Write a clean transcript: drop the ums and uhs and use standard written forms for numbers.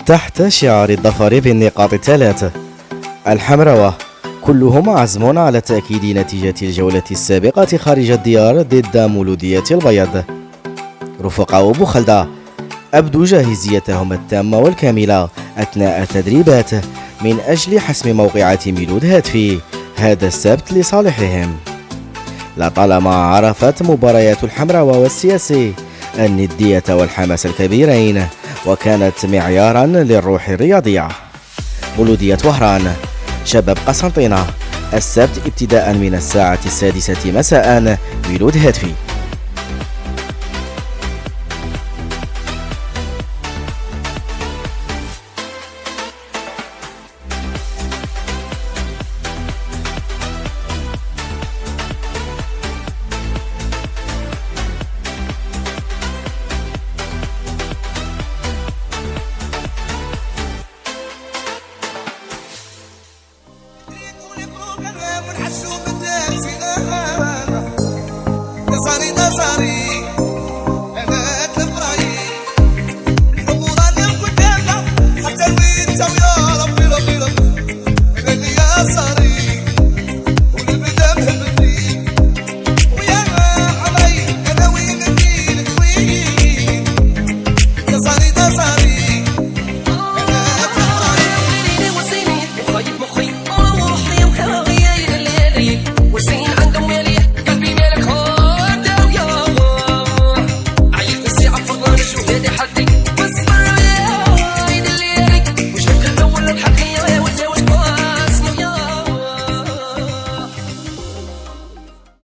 تحت شعار الظفر بالنقاط الثلاث. الحمروة كلهم عزم على تأكيد نتيجة الجولة السابقة خارج الديار ضد مولودية البيض. رفقاء بوخلدة أبدوا جاهزيتهم التامة والكاملة أثناء التدريبات من أجل حسم موقعة ميلود هاتفي هذا السبت لصالحهم. لطالما عرفت مباريات الحمراوة والسياسي الندية والحماس الكبيرين، وكانت معيارا للروح الرياضية. مولودية وهران شباب قسنطينة السبت ابتداء من الساعة 6 مساء ميلود هاتفي.